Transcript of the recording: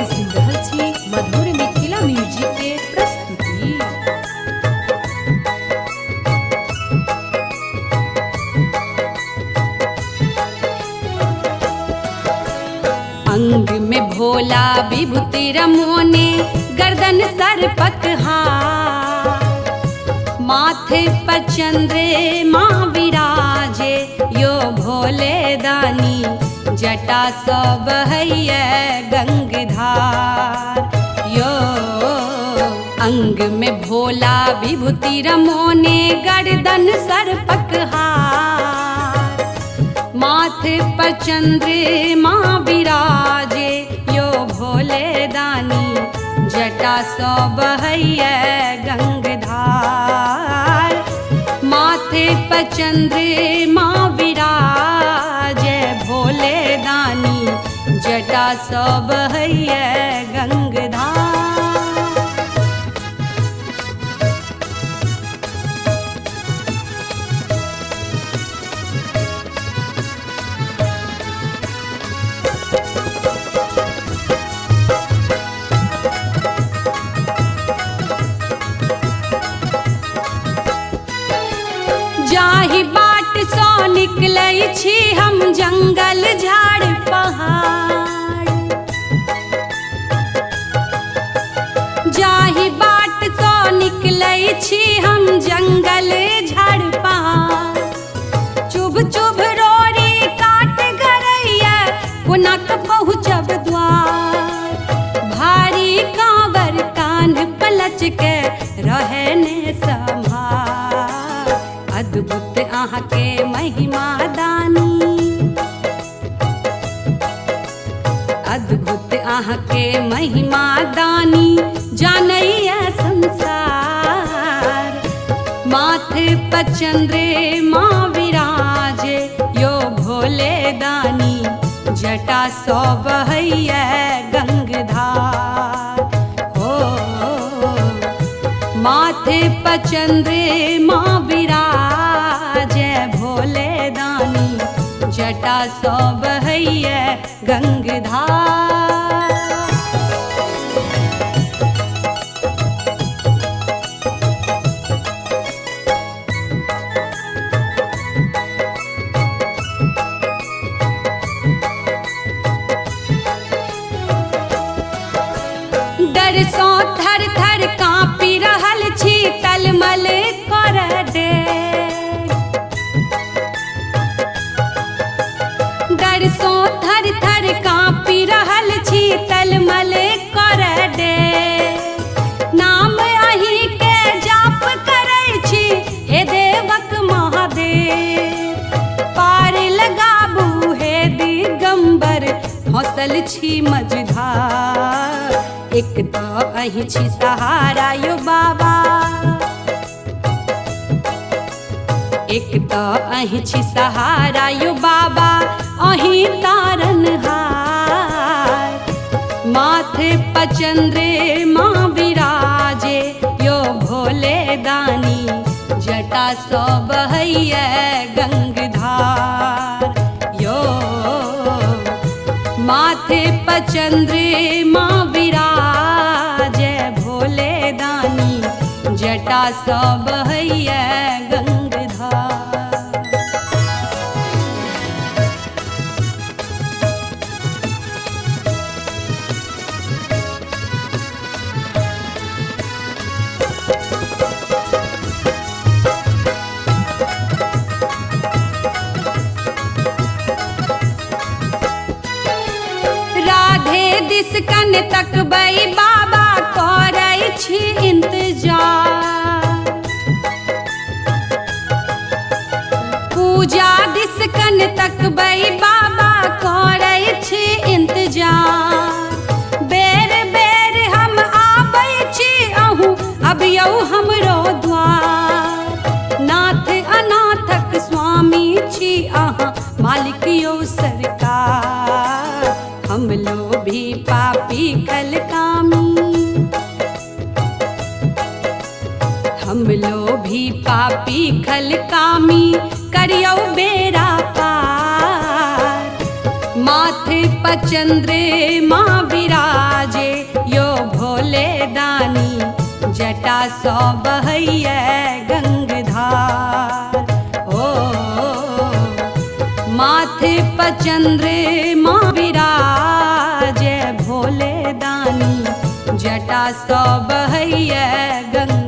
सुन रहल छी मधुर मिथिला म्यूजिक के प्रस्तुति। अंग में भोला विभूति रमोने गर्दन सर्पक हार, माथे पर चंद्रमा विराजे यो भोले दानी जटा सो बहैया गंगधार। यो अंग में भोला विभूति रमोने गर्दन सर्पक हार, माथे पर चंद्रमा विराजे यो भोले दानी जटा सो बहैया गंगधार। माथे पर चंद्रमा विराजे भोले दानी जटा सो बहैया गंगधार। जाहि बाट सो निकलै छी हम जंगल झाड़ पहाड़, जाहि बाट सो निकलै छी हम जंगल झाड़ पहाड़। चुभ चुभ रोरी काट गरैया पुनक पहुँचब द्वार, भारी कांवर कान्ह पलच के रहे ने संभार। अद्भुत आहाँ के महिमा दानी, अद्भुत आहाँ के महिमा दानी जानैया संसार। माथे पर चंद्रमा विराजे यो भोले दानी जटा सो बहैया गंगधार। हो माथे पर चंद्रमा विराजे भोले दानी जटा सो बहैया गंगधार। डर सो थर थर काँपी रहल छी तलमल कर दे, डर सो थर थर काँपी रहल छी तलमल कर दे। नाम अहीं के जाप करै छी हे देवक महादेव, पार लगाबू हे दिगंबर हौसल छी मझधार। एक तो अहीं छी सहारा यो बाबा, एक तो अहीं छी सहारा यो बाबा अहीं तारनहार। माथे पर चंद्रमा विराजे यो भोले दानी जटा सो बहैया गंगधार। यो माथे पर चंद्रमा विराजे भोले दानी जटा सो बहैया गंगधार। दिस कन तकबै बाबा करै छी इंतजार, पूजा दिस कन तकबै बाबा करै छी इंतजार। बेर बेर हम आबै छी अहूँ अबियौ हमरो द्वार। नाथ अनाथक स्वामी छी अहाँ मालिक यो सरकार। हम लोभी पापी कल कामी, हम लोभी पापी खल कामी करियौ बेरा पार। माथे पर चंद्रमा विराजे यो भोले दानी जटा सौ बहैया गंगधार। ओ माथे पर चंद्रमा विराजे भोले दानी जटा सौ बहैया गंगा